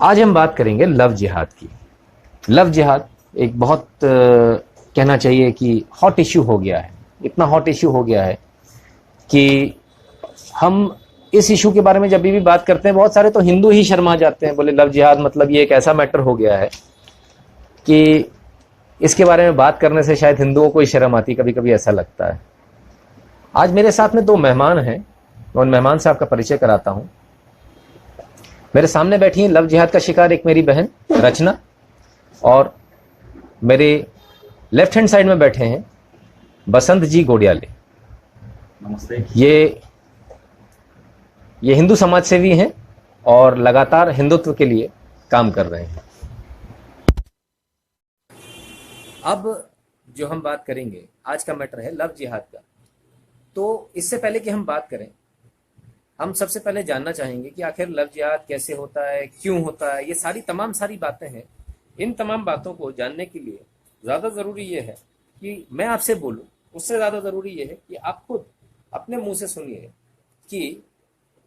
आज हम बात करेंगे लव जिहाद की। लव जिहाद एक बहुत कहना चाहिए कि हॉट इश्यू हो गया है। इतना हॉट इश्यू हो गया है कि हम इस इशू के बारे में जब भी बात करते हैं, बहुत सारे तो हिंदू ही शर्मा जाते हैं, बोले लव जिहाद मतलब ये एक ऐसा मैटर हो गया है कि इसके बारे में बात करने से शायद हिंदुओं को ही शर्म आती, कभी कभी ऐसा लगता है। आज मेरे साथ में दो मेहमान हैं, मैं उन मेहमान से आपका परिचय कराता हूं। मेरे सामने बैठी है लव जिहाद का शिकार एक मेरी बहन रचना, और मेरे लेफ्ट हैंड साइड में बैठे हैं बसंत जी गोडियाले। नमस्ते। ये हिंदू समाज सेवी हैं और लगातार हिंदुत्व के लिए काम कर रहे हैं। अब जो हम बात करेंगे, आज का मैटर है लव जिहाद का। तो इससे पहले कि हम बात करें, हम सबसे पहले जानना चाहेंगे कि आखिर लव जिहाद कैसे होता है, क्यों होता है। ये सारी बातें हैं। इन तमाम बातों को जानने के लिए ज़्यादा ज़रूरी ये है कि मैं आपसे बोलूं, उससे ज़्यादा ज़रूरी ये है कि आप खुद अपने मुंह से सुनिए कि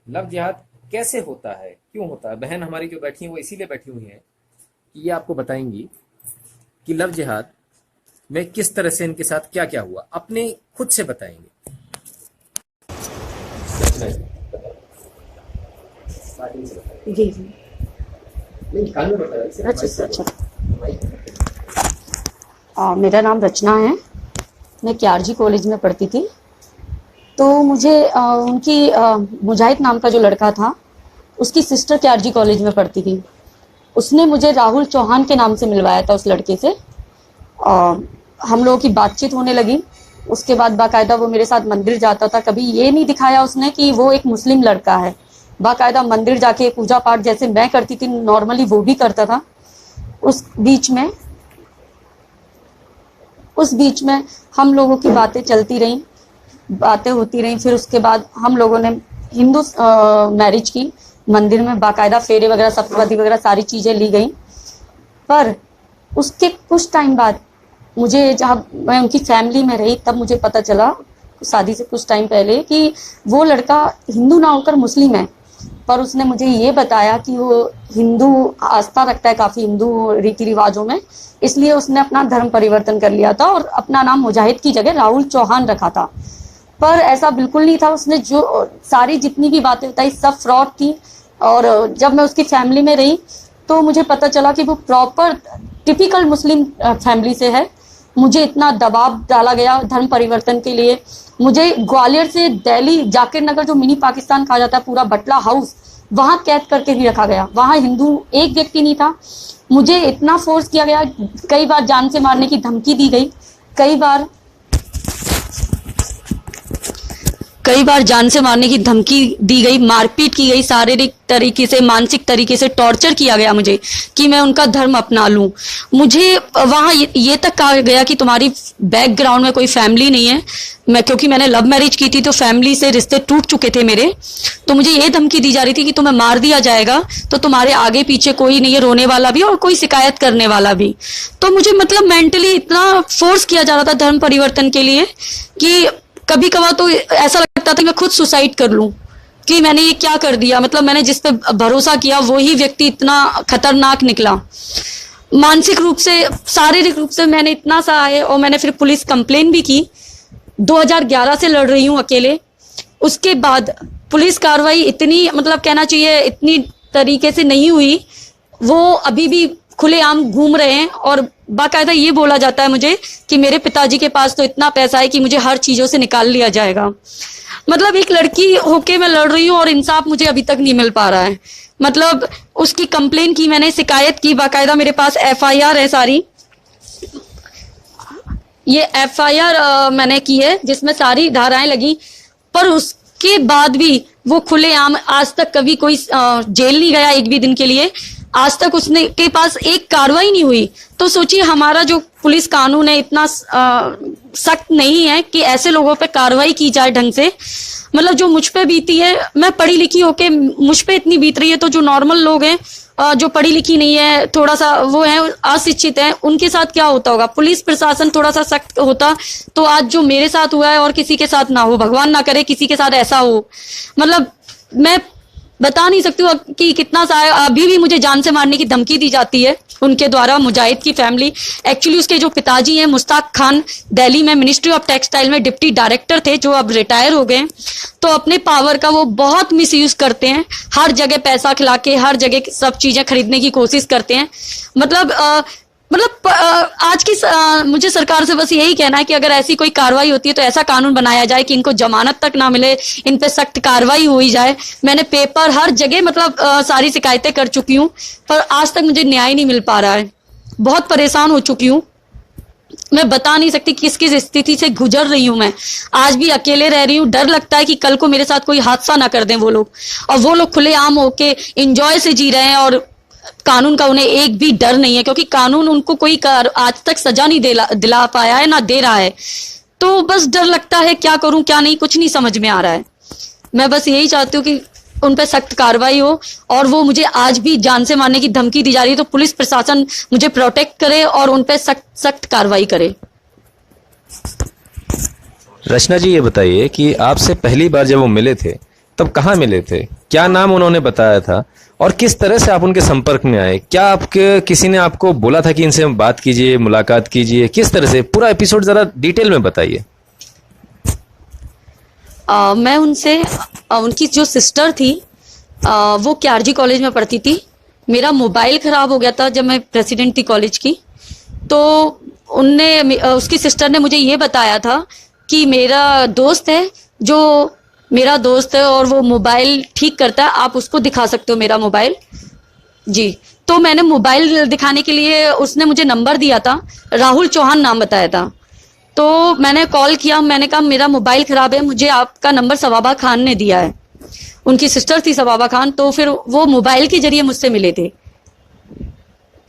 लव जिहाद कैसे होता है, क्यों होता है। बहन हमारी जो बैठी हैं वो इसीलिए बैठी हुई हैं कि ये आपको बताएंगी कि लव जिहाद में किस तरह से इनके साथ क्या क्या हुआ, अपने खुद से बताएंगे। जी जी। अच्छा। मेरा नाम रचना है, मैं KRG कॉलेज में पढ़ती थी। तो मुझे उनकी मुजाहिद नाम का जो लड़का था, उसकी सिस्टर KRG कॉलेज में पढ़ती थी। उसने मुझे राहुल चौहान के नाम से मिलवाया था उस लड़के से। हम लोगों की बातचीत होने लगी। उसके बाद बाकायदा वो मेरे साथ मंदिर जाता था। कभी ये नहीं दिखाया उसने कि वो एक मुस्लिम लड़का है। बाकायदा मंदिर जाके पूजा पाठ जैसे मैं करती थी नॉर्मली वो भी करता था। उस बीच में हम लोगों की बातें चलती रहीं, बातें होती रहीं। फिर उसके बाद हम लोगों ने हिंदू मैरिज की, मंदिर में बाकायदा फेरे वगैरह सप्तपदी वगैरह सारी चीज़ें ली गई। पर उसके कुछ टाइम बाद मुझे, जब मैं उनकी फैमिली में रही, तब मुझे पता चला शादी से कुछ टाइम पहले कि वो लड़का हिंदू ना होकर मुस्लिम है। पर उसने मुझे ये बताया कि वो हिंदू आस्था रखता है काफ़ी हिंदू रीति रिवाजों में, इसलिए उसने अपना धर्म परिवर्तन कर लिया था और अपना नाम मुजाहिद की जगह राहुल चौहान रखा था। पर ऐसा बिल्कुल नहीं था। उसने जो सारी जितनी भी बातें बताई सब फ्रॉड थी। और जब मैं उसकी फैमिली में रही तो मुझे पता चला कि वो प्रॉपर टिपिकल मुस्लिम फैमिली से है। मुझे इतना दबाव डाला गया धर्म परिवर्तन के लिए। मुझे ग्वालियर से दिल्ली जाकिर नगर, जो मिनी पाकिस्तान कहा जाता है, पूरा बटला हाउस, वहाँ कैद करके भी रखा गया। वहाँ हिंदू एक व्यक्ति नहीं था। मुझे इतना फोर्स किया गया, कई बार जान से मारने की धमकी दी गई, कई बार जान से मारने की धमकी दी गई, मारपीट की गई, शारीरिक तरीके से, मानसिक तरीके से टॉर्चर किया गया मुझे कि मैं उनका धर्म अपना लूं। मुझे वहाँ ये तक कहा गया कि तुम्हारी बैकग्राउंड में कोई फैमिली नहीं है। क्योंकि मैंने लव मैरिज की थी तो फैमिली से रिश्ते टूट चुके थे मेरे। तो मुझे ये धमकी दी जा रही थी कि तुम्हें मार दिया जाएगा तो तुम्हारे आगे पीछे कोई नहीं है, रोने वाला भी और कोई शिकायत करने वाला भी। तो मुझे मतलब मेंटली इतना फोर्स किया जा रहा था धर्म परिवर्तन के लिए कि कभी कभार तो ऐसा लगता था कि मैं खुद सुसाइड कर लूं कि मैंने ये क्या कर दिया। मतलब मैंने जिस पे भरोसा किया वही व्यक्ति इतना खतरनाक निकला। मानसिक रूप से, शारीरिक रूप से मैंने इतना सा है। और मैंने फिर पुलिस कंप्लेन भी की। 2011 से लड़ रही हूँ अकेले। उसके बाद पुलिस कार्रवाई इतनी, मतलब कहना चाहिए इतनी तरीके से नहीं हुई। वो अभी भी खुलेआम घूम रहे हैं और बाकायदा ये बोला जाता है मुझे कि मेरे पिताजी के पास तो इतना पैसा है कि मुझे हर चीजों से निकाल लिया जाएगा। मतलब एक लड़की होके मैं लड़ रही हूँ और इंसाफ मुझे अभी तक नहीं मिल पा रहा है। मतलब उसकी कंप्लेन की मैंने, शिकायत की, बाकायदा मेरे पास FIR है सारी। ये FIR मैंने की है जिसमें सारी धाराएं लगी। पर उसके बाद भी वो खुलेआम, आज तक कभी कोई जेल नहीं गया एक भी दिन के लिए। आज तक उसने के पास एक कार्रवाई नहीं हुई। तो सोचिए हमारा जो पुलिस कानून है इतना सख्त नहीं है कि ऐसे लोगों पे कार्रवाई की जाए ढंग से। मतलब जो मुझ पे बीती है, मैं पढ़ी लिखी होके मुझ पे इतनी बीत रही है, तो जो नॉर्मल लोग हैं, जो पढ़ी लिखी नहीं है, थोड़ा सा वो है अशिक्षित है, उनके साथ क्या होता होगा। पुलिस प्रशासन थोड़ा सा सख्त होता तो आज जो मेरे साथ हुआ है और किसी के साथ ना हो, भगवान ना करे किसी के साथ ऐसा हो। मतलब मैं बता नहीं सकती हूँ कि कितना सा अभी भी मुझे जान से मारने की धमकी दी जाती है उनके द्वारा। मुजाहिद की फैमिली, एक्चुअली उसके जो पिताजी हैं मुश्ताक खान, दिल्ली में मिनिस्ट्री ऑफ टेक्सटाइल में डिप्टी डायरेक्टर थे, जो अब रिटायर हो गए। तो अपने पावर का वो बहुत मिसयूज करते हैं, हर जगह पैसा खिला के हर जगह सब चीजें खरीदने की कोशिश करते हैं। मतलब आज की मुझे सरकार से बस यही कहना है कि अगर ऐसी कोई कार्रवाई होती है तो ऐसा कानून बनाया जाए कि इनको जमानत तक ना मिले, इन पे सख्त कार्रवाई हुई जाए। मैंने पेपर हर जगह मतलब सारी शिकायतें कर चुकी हूँ, पर आज तक मुझे न्याय नहीं मिल पा रहा है। बहुत परेशान हो चुकी हूँ, मैं बता नहीं सकती किस किस स्थिति से गुजर रही हूँ। मैं आज भी अकेले रह रही हूँ, डर लगता है कि कल को मेरे साथ कोई हादसा ना कर दें वो लोग। और वो लोग खुलेआम होके इंजॉय से जी रहे हैं और कानून का उन्हें एक भी डर नहीं है, क्योंकि कानून उनको कोई आज तक सजा नहीं दिला पाया है, ना दे रहा है। तो बस डर लगता है, क्या करूं क्या नहीं, कुछ नहीं समझ में आ रहा है। मैं बस यही चाहती हूँ कि उन पर सख्त कार्रवाई हो, और वो मुझे आज भी जान से मारने की धमकी दी जा रही है तो पुलिस प्रशासन मुझे प्रोटेक्ट करे और उन पर सख्त कार्रवाई करे। रचना जी, ये बताइए कि आपसे पहली बार जब वो मिले थे तब कहाँ मिले थे, क्या नाम उन्होंने बताया था और किस तरह से आप उनके संपर्क में आए? क्या आपके किसी ने आपको बोला था कि इनसे बात कीजिए, मुलाकात कीजिए? किस तरह से पूरा एपिसोड जरा डिटेल में बताइए। मैं उनसे उनकी जो सिस्टर थी वो KRG कॉलेज में पढ़ती थी। मेरा मोबाइल खराब हो गया था जब मैं प्रेसिडेंट थी कॉलेज की, तो उसकी सिस्टर ने मुझे ये बताया था कि मेरा दोस्त है और वो मोबाइल ठीक करता है, आप उसको दिखा सकते हो मेरा मोबाइल। जी, तो मैंने मोबाइल दिखाने के लिए उसने मुझे नंबर दिया था, राहुल चौहान नाम बताया था। तो मैंने कॉल किया, मैंने कहा मेरा मोबाइल खराब है, मुझे आपका नंबर सवाबा खान ने दिया है। उनकी सिस्टर थी सवाबा खान, तो फिर वो मोबाइल के जरिए मुझसे मिले थे।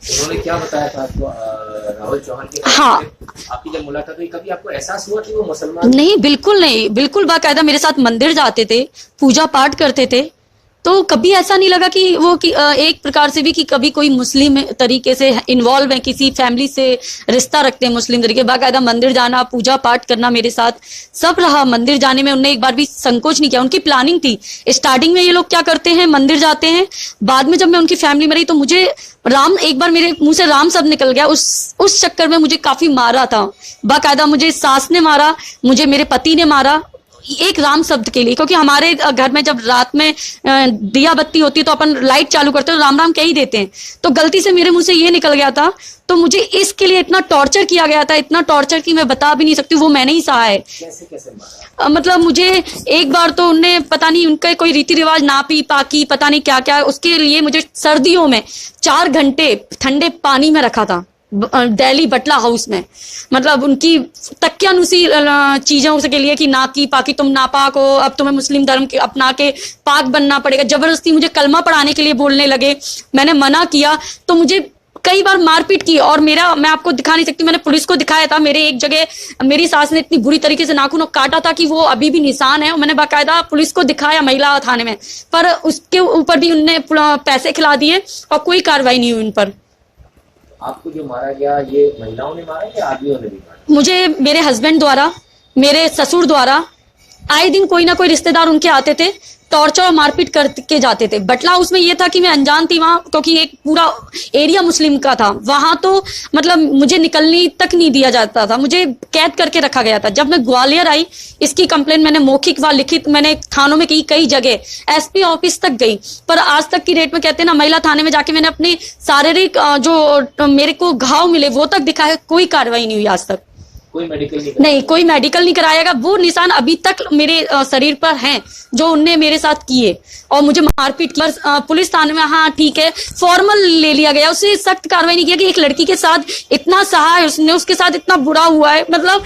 उन्होंने क्या बताया था आपको राहुल चौहान के? हाँ, आपकी जब मुलाकात हुई कभी आपको एहसास हुआ कि वो मुसलमान? नहीं, बिल्कुल नहीं, बिल्कुल बाकायदा मेरे साथ मंदिर जाते थे, पूजा पाठ करते थे। तो कभी ऐसा नहीं लगा कि वो एक प्रकार से भी कि कभी कोई मुस्लिम तरीके से इन्वॉल्व है, किसी फैमिली से रिश्ता रखते हैं मुस्लिम तरीके। बाकायदा मंदिर जाना, पूजा पाठ करना मेरे साथ सब रहा। मंदिर जाने में उन्होंने एक बार भी संकोच नहीं किया, उनकी प्लानिंग थी। स्टार्टिंग में ये लोग क्या करते हैं, मंदिर जाते हैं, बाद में जब मैं उनकी फैमिली में रही तो मुझे एक बार मेरे मुंह से राम शब्द निकल गया। उस चक्कर में मुझे काफी मारा था, बाकायदा मुझे सास ने मारा, मुझे मेरे पति ने मारा, एक राम शब्द के लिए। क्योंकि हमारे घर में जब रात में दिया बत्ती होती है तो अपन लाइट चालू करते हैं, राम राम कह ही देते हैं। तो गलती से मेरे मुंह से ये निकल गया था, तो मुझे इसके लिए इतना टॉर्चर किया गया था, इतना टॉर्चर कि मैं बता भी नहीं सकती, वो मैंने ही सहा है। कैसे मारा? मतलब मुझे एक बार तो उनने पता नहीं उनका कोई रीति रिवाज नापी पाकी पता नहीं क्या क्या, उसके लिए मुझे सर्दियों में 4 घंटे ठंडे पानी में रखा था दिल्ली बटला हाउस में। मतलब उनकी तकियानुसी चीजों के लिए कि नाकी पाकी, तुम नापाक हो, अब तुम्हें मुस्लिम धर्म के अपना के पाक बनना पड़ेगा। जबरदस्ती मुझे कलमा पढ़ाने के लिए बोलने लगे, मैंने मना किया तो मुझे कई बार मारपीट की। और मैं आपको दिखा नहीं सकती, मैंने पुलिस को दिखाया था। मेरे एक जगह मेरी सास ने इतनी बुरी तरीके से नाखून काटा था कि वो अभी भी निशान है, और मैंने बाकायदा पुलिस को दिखाया महिला थाने में, पर उसके ऊपर भी उनने पैसे खिला दिए और कोई कार्रवाई नहीं हुई उन पर। आपको जो मारा गया ये महिलाओं ने मारा या आदमियों ने भी मारा? मुझे मेरे हस्बैंड द्वारा, मेरे ससुर द्वारा, आए दिन कोई ना कोई रिश्तेदार उनके आते थे, टॉर्चर और मारपीट करके जाते थे। बटला हाउस में ये था कि मैं अनजान थी वहां, क्योंकि एक पूरा एरिया मुस्लिम का था वहां, तो मतलब मुझे निकलने तक नहीं दिया जाता था, मुझे कैद करके रखा गया था। जब मैं ग्वालियर आई, इसकी कंप्लेंट मैंने मौखिक व लिखित मैंने थानों में की, कई जगह SP ऑफिस तक गई, पर आज तक की डेट में कहते हैं ना, महिला थाने में जाके मैंने अपने शारीरिक जो मेरे को घाव मिले वो तक दिखाया, कोई कार्रवाई नहीं हुई आज तक। कोई मेडिकल नहीं, कोई मेडिकल नहीं कराएगा। वो निशान अभी तक मेरे शरीर पर हैं जो उनने मेरे साथ किए, और मुझे मारपीट की। पुलिस थाने में हाँ ठीक है फॉर्मल ले लिया गया, उससे सख्त कार्रवाई नहीं किया कि एक लड़की के साथ इतना सहा है उसने, उसके साथ इतना बुरा हुआ है। मतलब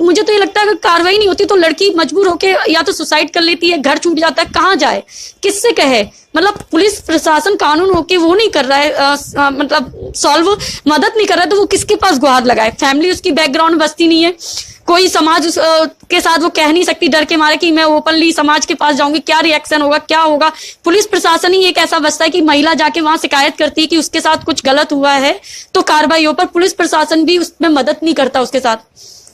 मुझे तो ये लगता है कि कार्रवाई नहीं होती तो लड़की मजबूर होके या तो सुसाइड कर लेती है, घर छूट जाता है, कहाँ जाए, किससे कहे। मतलब पुलिस प्रशासन कानून होके वो नहीं कर रहा है, मतलब सॉल्व मदद नहीं कर रहा है, तो वो किसके पास गुहार लगाए? फैमिली उसकी बैकग्राउंड बसती नहीं है, कोई समाज के साथ वो कह नहीं सकती डर के मारे कि मैं ओपनली समाज के पास जाऊंगी, क्या रिएक्शन होगा, क्या होगा। पुलिस प्रशासन ही एक ऐसा बसता है कि महिला जाके वहां शिकायत करती है कि उसके साथ कुछ गलत हुआ है तो कार्रवाई हो, पर पुलिस प्रशासन भी उसमें मदद नहीं करता उसके साथ।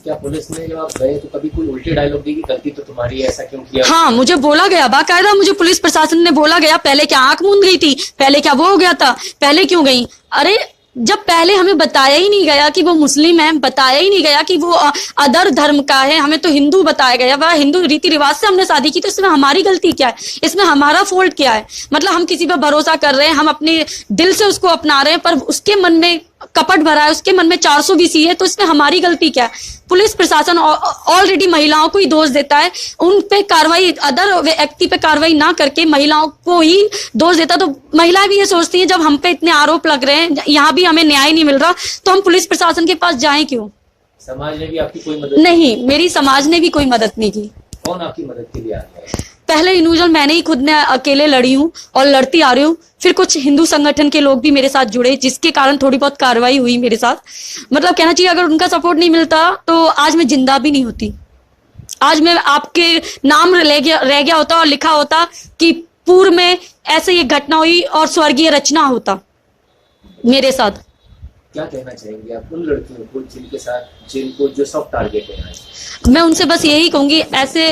क्या पुलिस ने जब आप गए तो कभी कोई उल्टे डायलॉग दी कि गलती तो तुम्हारी है, ऐसा क्यों किया? हाँ, मुझे बोला गया, बाकायदा मुझे पुलिस प्रशासन ने बोला गया, पहले क्या आंख मूंद गई थी, पहले क्या वो हो गया था, पहले क्यों गई? अरे जब पहले हमें बताया ही नहीं गया कि वो मुस्लिम है, बताया ही नहीं गया कि वो अदर धर्म का है, हमें तो हिंदू बताया गया, वह हिंदू रीति रिवाज से हमने शादी की, तो इसमें हमारी गलती क्या है? इसमें हमारा फॉल्ट क्या है? मतलब हम किसी पर भरोसा कर रहे हैं, हम अपने दिल से उसको अपना रहे हैं, पर उसके मन में कपट भरा है, उसके मन में 420 है, तो इसमें हमारी गलती क्या है? पुलिस प्रशासन ऑलरेडी महिलाओं को ही दोष देता है, उन पे कार्रवाई, अदर व्यक्ति पे कार्रवाई ना करके महिलाओं को ही दोष देता। तो महिलाएं भी ये सोचती हैं जब हम पे इतने आरोप लग रहे हैं, यहाँ भी हमें न्याय नहीं मिल रहा, तो हम पुलिस प्रशासन के पास जाएं क्यों? समाज ने भी आपकी कोई मदद नहीं, मेरी समाज ने भी कोई मदद नहीं की। कौन आपकी मदद के लिए आया है? पहले इंडिविजुअल मैंने ही खुद ने अकेले लड़ी हूँ और लड़ती आ रही हूँ, फिर कुछ हिंदू संगठन के लोग भी मेरे साथ जुड़े, जिसके कारण थोड़ी बहुत कार्रवाई हुई मेरे साथ। मतलब कहना चाहिए अगर उनका सपोर्ट नहीं मिलता तो आज मैं जिंदा भी नहीं होती, आज मैं आपके नाम रह गया होता और लिखा होता कि पूर्व में ऐसे ये घटना हुई और स्वर्गीय रचना होता मेरे साथ। क्या कहना चाहेंगे आप उन लड़कियों को जिनके साथ, जिनको जो सब टारगेट है आज? मैं उनसे बस यही कहूंगी, ऐसे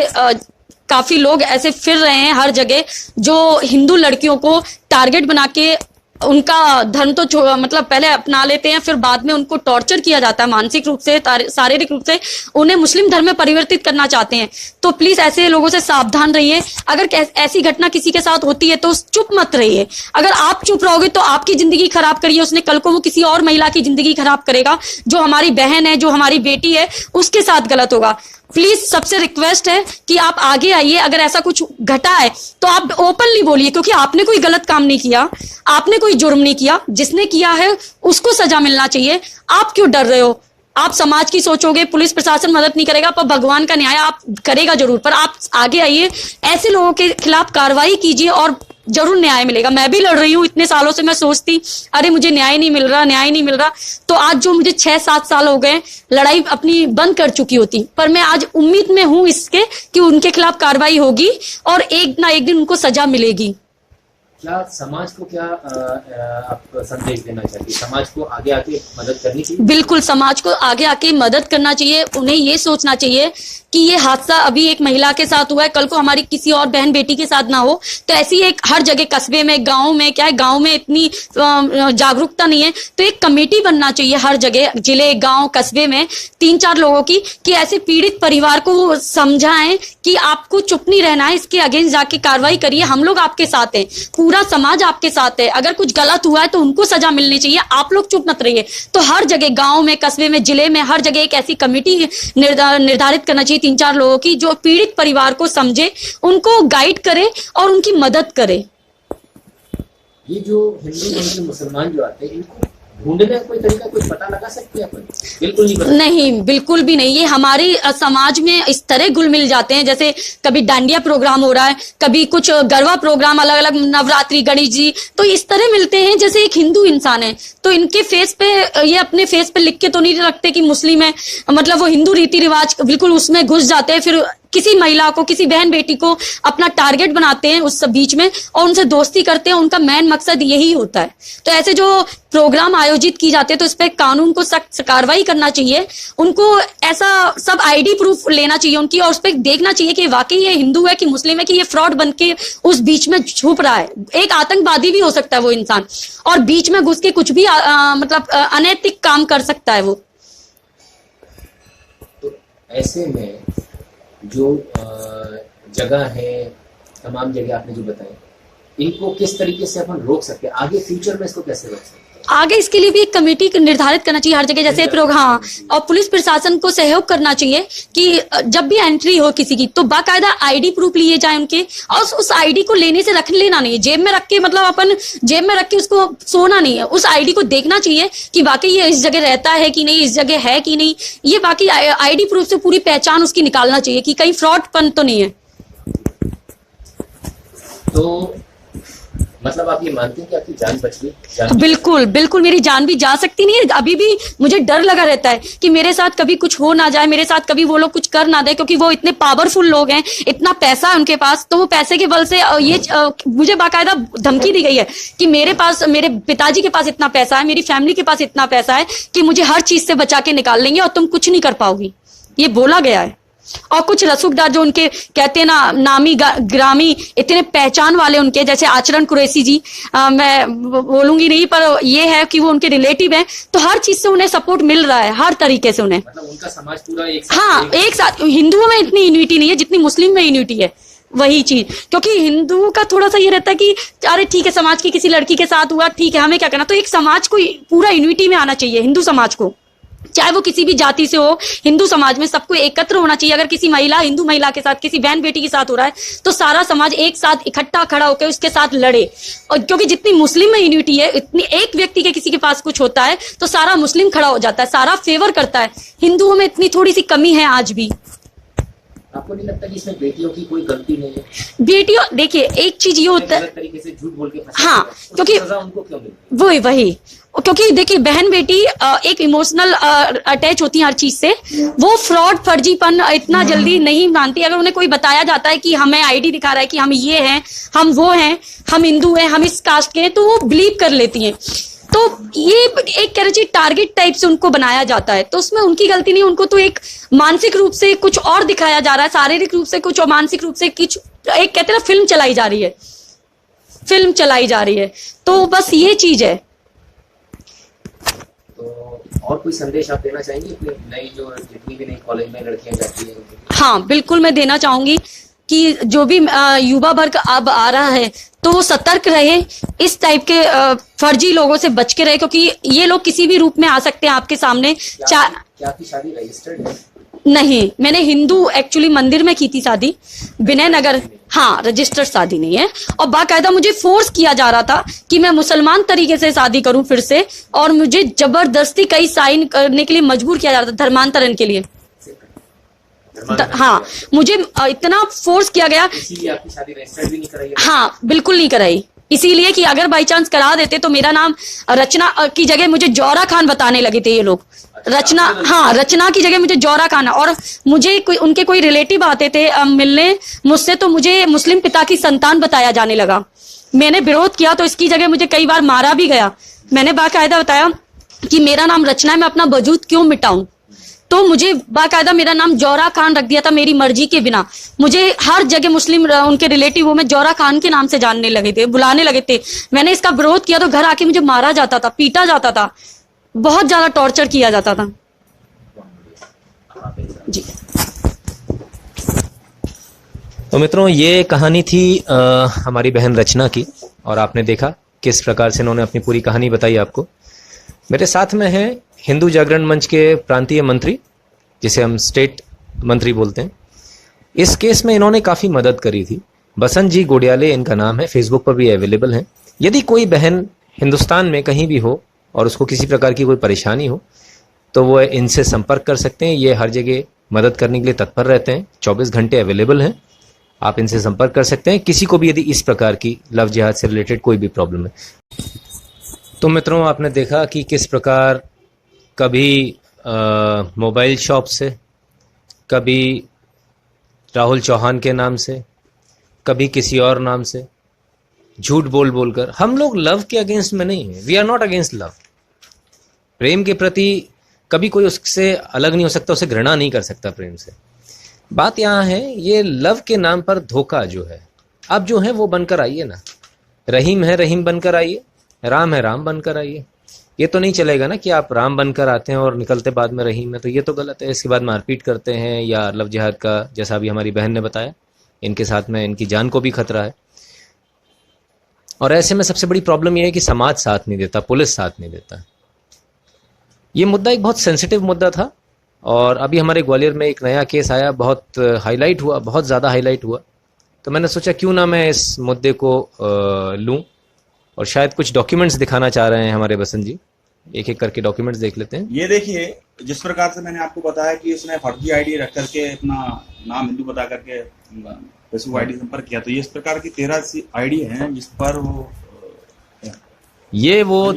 काफी लोग ऐसे फिर रहे हैं हर जगह जो हिंदू लड़कियों को टारगेट बना के उनका धर्म तो मतलब पहले अपना लेते हैं, फिर बाद में उनको टॉर्चर किया जाता है मानसिक रूप से, शारीरिक रूप से, उन्हें मुस्लिम धर्म में परिवर्तित करना चाहते हैं। तो प्लीज ऐसे लोगों से सावधान रहिए। अगर ऐसी घटना किसी के साथ होती है तो चुप मत रहिए। अगर आप चुप रहोगे तो आपकी जिंदगी खराब करिए, उसने कल को वो किसी और महिला की जिंदगी खराब करेगा, जो हमारी बहन है, जो हमारी बेटी है, उसके साथ गलत होगा। प्लीज सबसे रिक्वेस्ट है कि आप आगे आइए, अगर ऐसा कुछ घटा है तो आप ओपनली बोलिए, क्योंकि आपने कोई गलत काम नहीं किया, आपने कोई जुर्म नहीं किया, जिसने किया है उसको सजा मिलना चाहिए। आप क्यों डर रहे हो? आप समाज की सोचोगे, पुलिस प्रशासन मदद नहीं करेगा, पर भगवान का न्याय आप करेगा जरूर। पर आप आगे आइए, ऐसे लोगों के खिलाफ कार्रवाई कीजिए और जरूर न्याय मिलेगा। मैं भी लड़ रही हूँ इतने सालों से, मैं सोचती अरे मुझे न्याय नहीं मिल रहा, न्याय नहीं मिल रहा, तो आज जो मुझे 6-7 साल हो गए लड़ाई अपनी बंद कर चुकी होती, पर मैं आज उम्मीद में हूँ इसके कि उनके खिलाफ कार्रवाई होगी और एक ना एक दिन उनको सजा मिलेगी। क्या समाज को क्या आप संदेश देना चाहिए? समाज को आगे आके मदद करनी चाहिए? बिल्कुल, समाज को आगे आके मदद करना चाहिए। उन्हें ये सोचना चाहिए कि ये हादसा अभी एक महिला के साथ हुआ है, कल को हमारी किसी और बहन बेटी के साथ ना हो। तो ऐसी एक हर जगह, कस्बे में, गांव में, क्या है गांव में इतनी जागरूकता नहीं है, तो एक कमेटी बनना चाहिए हर जगह, जिले, गांव, कस्बे में 3-4 लोगों की, कि ऐसे पीड़ित परिवार को समझाएं कि आपको चुप नहीं रहना है, इसके अगेंस्ट जाके कार्रवाई करिए, हम लोग आपके साथ हैं, पूरा समाज आपके साथ है। अगर कुछ गलत हुआ है तो उनको सजा मिलनी चाहिए, आप लोग चुप मत रहिए। तो हर जगह, गांव में, कस्बे में, जिले में, हर जगह एक ऐसी कमेटी निर्धारित करना चाहिए 3-4 लोगों की, जो पीड़ित परिवार को समझे, उनको गाइड करे और उनकी मदद करे। ये जो हिंदू धर्म के मुसलमान जो आते हैं, इनको ढूंढने का कोई तरीका, कुछ पता लगा सकते हैं अपन? बिल्कुल नहीं पता। नहीं, बिल्कुल भी नहीं। ये हमारे समाज में इस तरह घुल मिल जाते हैं, जैसे कभी डांडिया प्रोग्राम हो रहा है, कभी कुछ गरबा प्रोग्राम, अलग अलग नवरात्रि, गणेश जी, तो इस तरह मिलते हैं जैसे एक हिंदू इंसान है। तो इनके फेस पे, ये अपने फेस पे लिख के तो नहीं रखते कि मुस्लिम है, मतलब वो हिंदू रीति रिवाज बिल्कुल उसमें घुस जाते हैं, फिर किसी महिला को, किसी बहन बेटी को अपना टारगेट बनाते हैं उस सब बीच में और उनसे दोस्ती करते हैं। उनका मेन मकसद यही होता है। तो ऐसे जो प्रोग्राम आयोजित की जाते हैं तो इस पे कानून को सख्त कार्रवाई करना चाहिए। उनको ऐसा सब आईडी प्रूफ लेना चाहिए उनकी, और उस पर देखना चाहिए कि वाकई ये हिंदू है कि मुस्लिम है, कि ये फ्रॉड बन के उस बीच में छुप रहा है। एक आतंकवादी भी हो सकता है वो इंसान, और बीच में घुस के कुछ भी मतलब अनैतिक काम कर सकता है वो। तो ऐसे में जो जगह है, तमाम जगह आपने जो बताए, इनको किस तरीके से अपन रोक सकते हैं? आगे फ्यूचर में इसको कैसे रोक सकते हैं? आगे इसके लिए भी एक कमेटी निर्धारित करना चाहिए हर जगह, जैसे प्रोग्राम, और पुलिस प्रशासन को सहयोग करना चाहिए कि जब भी एंट्री हो किसी की तो बाकायदा आईडी प्रूफ लिए जाए उनके, और उस आईडी को लेने से रख लेना नहीं है जेब में रख के, मतलब अपन जेब में रख के उसको सोना नहीं है। उस आईडी को देखना चाहिए कि वाकई ये इस जगह रहता है कि नहीं, इस जगह है कि नहीं। ये बाकी आईडी प्रूफ से पूरी पहचान उसकी निकालना चाहिए कि कहीं फ्रॉडपन तो नहीं है। तो मतलब आप ये मानते हैं कि आपकी जान बच गई? बिल्कुल, बिल्कुल, मेरी जान भी जा सकती नहीं है। अभी भी मुझे डर लगा रहता है कि मेरे साथ कभी कुछ हो ना जाए, मेरे साथ कभी वो लोग कुछ कर ना दे, क्योंकि वो इतने पावरफुल लोग हैं, इतना पैसा है उनके पास। तो वो पैसे के बल से ये मुझे बाकायदा धमकी दी गई है कि मेरे पास, मेरे पिताजी के पास इतना पैसा है, मेरी फैमिली के पास इतना पैसा है कि मुझे हर चीज से बचा के निकाल लेंगे और तुम कुछ नहीं कर पाओगी। ये बोला गया है। और कुछ रसूखदार जो उनके कहते हैं ना, नामी ग्रामी इतने पहचान वाले उनके, जैसे आचरण कुरैशी जी, मैं बोलूंगी नहीं, पर ये है कि वो उनके रिलेटिव हैं, तो हर चीज से उन्हें सपोर्ट मिल रहा है, हर तरीके से उन्हें। मतलब उनका समाज पूरा एक साथ, हाँ, एक साथ। हिंदुओं में इतनी यूनिटी नहीं है जितनी मुस्लिम में यूनिटी है, वही चीज। क्योंकि हिंदुओं का थोड़ा सा ये रहता है कि अरे ठीक है, समाज की किसी लड़की के साथ हुआ, ठीक है, हमें क्या करना। तो एक समाज को पूरा यूनिटी में आना चाहिए, हिंदू समाज को, चाहे वो किसी भी जाति से हो। हिंदू समाज में सबको एकत्र होना चाहिए। अगर किसी महिला, हिंदू महिला के साथ, किसी बहन बेटी के साथ हो रहा है, तो सारा समाज एक साथ इकट्ठा खड़ा होकर उसके साथ लड़े। और क्योंकि जितनी मुस्लिम में यूनिटी है, इतनी एक व्यक्ति के किसी के पास कुछ होता है तो सारा मुस्लिम खड़ा हो जाता है, सारा फेवर करता है। हिंदुओं में इतनी थोड़ी सी कमी है आज भी। आपको नहीं लगता कि इसमें बेटियों की कोई गलती नहीं है? बेटियों, देखिए एक चीज ये होता है, गलत तरीके से झूठ बोल के हाँ, क्योंकि सजा उनको क्यों मिलती है? वही क्योंकि देखिए बहन बेटी एक इमोशनल अटैच होती है हर चीज से। वो फ्रॉड फर्जीपन इतना जल्दी नहीं मानती। अगर उन्हें कोई बताया जाता है कि हमें आईडी दिखा रहा है कि हम ये हैं, हम वो हैं, हम हिंदू हैं, हम इस कास्ट के हैं, तो वो बिलीव कर लेती हैं। तो ये एक कह चाहिए टारगेट टाइप से उनको बनाया जाता है, तो उसमें उनकी गलती नहीं। उनको तो एक मानसिक रूप से कुछ और दिखाया जा रहा है, शारीरिक रूप से कुछ और मानसिक रूप से कुछ, एक कहते हैं ना, फिल्म चलाई जा रही है, फिल्म चलाई जा रही है। तो बस ये चीज है। तो और कोई संदेश आप देना चाहेंगे अपनी नई, जो जितनी भी नई कॉलेज में लड़कियां जाती हैं? हाँ बिल्कुल, मैं देना चाहूंगी कि जो भी युवा वर्ग अब आ रहा है तो वो सतर्क रहे, इस टाइप के फर्जी लोगों से बच के रहे, क्योंकि ये लोग किसी भी रूप में आ सकते हैं आपके सामने। क्या आपकी शादी रजिस्टर्ड है? नहीं, मैंने हिंदू एक्चुअली मंदिर में की थी शादी, विनय नगर। हाँ, रजिस्टर्ड शादी नहीं है। और बाकायदा मुझे फोर्स किया जा रहा था कि मैं मुसलमान तरीके से शादी करूं फिर से, और मुझे जबरदस्ती कई साइन करने के लिए मजबूर किया जा रहा था, धर्मांतरण के लिए। हाँ, मुझे इतना फोर्स किया गया। इसीलिए आपकी शादी रजिस्टर्ड भी नहीं कराई है? हाँ, बिल्कुल नहीं कराई। इसीलिए कि अगर बाई चांस करा देते तो मेरा नाम रचना की जगह मुझे जौहरा खान बताने लगे थे ये लोग। रचना, हाँ, रचना की जगह मुझे जौहरा खान। और मुझे उनके कोई रिलेटिव आते थे मिलने मुझसे, तो मुझे मुस्लिम पिता की संतान बताया जाने लगा। मैंने विरोध किया तो इसकी जगह मुझे कई बार मारा भी गया। मैंने बाकायदा बताया कि मेरा नाम रचना है, मैं अपना वजूद क्यों मिटाऊं। तो मुझे बाकायदा मेरा नाम जौहरा खान रख दिया था, मेरी मर्जी के बिना। मुझे हर जगह मुस्लिम उनके रिलेटिव में जौहरा खान के नाम से जानने लगे थे, बुलाने लगे थे। मैंने इसका विरोध किया तो घर आके मुझे मारा जाता था, पीटा जाता था, बहुत ज्यादा टॉर्चर किया जाता था जी। तो मित्रों, ये कहानी थी हमारी बहन रचना की, और आपने देखा किस प्रकार से इन्होंने अपनी पूरी कहानी बताई आपको। मेरे साथ में है हिंदू जागरण मंच के प्रांतीय मंत्री, जिसे हम स्टेट मंत्री बोलते हैं। इस केस में इन्होंने काफ़ी मदद करी थी। बसंत जी गोडियाले इनका नाम है, फेसबुक पर भी अवेलेबल है। यदि कोई बहन हिंदुस्तान में कहीं भी हो और उसको किसी प्रकार की कोई परेशानी हो तो वो इनसे संपर्क कर सकते हैं। ये हर जगह मदद करने के लिए तत्पर रहते हैं, 24 घंटे अवेलेबल हैं। आप इनसे संपर्क कर सकते हैं किसी को भी यदि इस प्रकार की लव जिहाद से रिलेटेड कोई भी प्रॉब्लम है। तो मित्रों, आपने देखा कि किस प्रकार कभी मोबाइल शॉप से, कभी राहुल चौहान के नाम से, कभी किसी और नाम से झूठ बोल बोलकर, हम लोग लव के अगेंस्ट में नहीं है। We are not against love. प्रेम के प्रति कभी कोई उससे अलग नहीं हो सकता, उसे घृणा नहीं कर सकता प्रेम से। बात यहाँ है, ये लव के नाम पर धोखा जो है, अब जो है वो बनकर आइए ना। रहीम है, रहीम बनकर आइए। राम है, राम बनकर आइए। ये तो नहीं चलेगा ना कि आप राम बनकर आते हैं और निकलते बाद में रहीम है, तो ये तो गलत है। इसके बाद मारपीट करते हैं या लव जिहाद का, जैसा अभी हमारी बहन ने बताया, इनके साथ में इनकी जान को भी खतरा है। और ऐसे में सबसे बड़ी प्रॉब्लम यह है कि समाज साथ नहीं देता, पुलिस साथ नहीं देता। ये मुद्दा एक बहुत सेंसिटिव मुद्दा था, और अभी हमारे ग्वालियर में एक नया केस आया, बहुत हाईलाइट हुआ, बहुत ज़्यादा हाईलाइट हुआ। तो मैंने सोचा क्यों ना मैं इस मुद्दे को लूँ, और शायद कुछ डॉक्यूमेंट्स दिखाना चाह रहे हैं हमारे बसंत जी। एक एक करके डॉक्यूमेंट्स देख लेते हैं। ये देखिए, जिस प्रकार से मैंने आपको बताया कि उसने फर्जी आईडी रख करके अपना नाम हिंदू बता करके फेसबुक आईडी संपर्क किया, तो ये इस प्रकार की 13 आईडी हैं जिस पर वो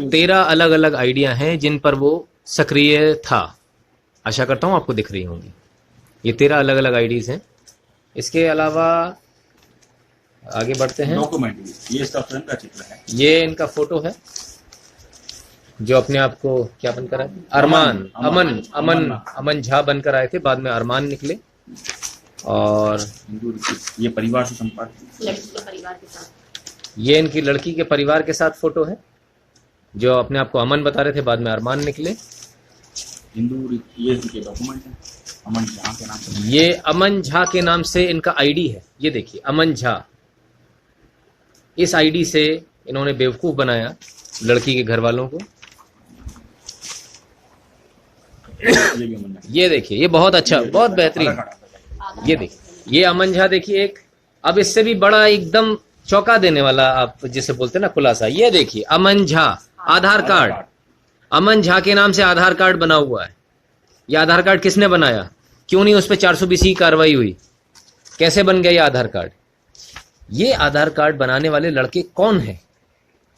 13 अलग अलग आइडिया हैं जिन पर वो सक्रिय था। आशा करता हूँ आपको दिख रही होंगी। ये 13 अलग अलग आईडीज हैं। इसके अलावा आगे बढ़ते हैं। डॉक्यूमेंट, ये इसका स्वयं का चित्र है, ये इनका फोटो है। जो अपने आप को क्या बनकर आए? अरमान, अमन झा बनकर आए थे, बाद में अरमान निकले। और हिंदू ये परिवार से संपर्क, लड़की के परिवार के साथ, ये इनकी लड़की के परिवार के साथ फोटो है, जो अपने आप को अमन बता रहे थे, बाद में अरमान निकले। हिंदू ये इनके डॉक्यूमेंट है, अमन झा के नाम से। ये अमन झा के नाम से इनका आईडी है, ये देखिए अमन झा। इस आईडी से इन्होंने बेवकूफ बनाया लड़की के घर वालों को। ये भी अमन झा, ये देखिए, ये बहुत अच्छा, बहुत बेहतरीन। ये देखिए, ये अमन झा देखिए एक। अब इससे भी बड़ा एकदम चौंका देने वाला, आप जिसे बोलते हैं ना खुलासा, ये देखिए अमन झा आधार कार्ड, अमन झा के नाम से आधार कार्ड बना हुआ है। ये आधार कार्ड किसने बनाया? क्यों नहीं उस पर 420 की कार्रवाई हुई? कैसे बन गया ये आधार कार्ड? ये आधार कार्ड बनाने वाले लड़के कौन है?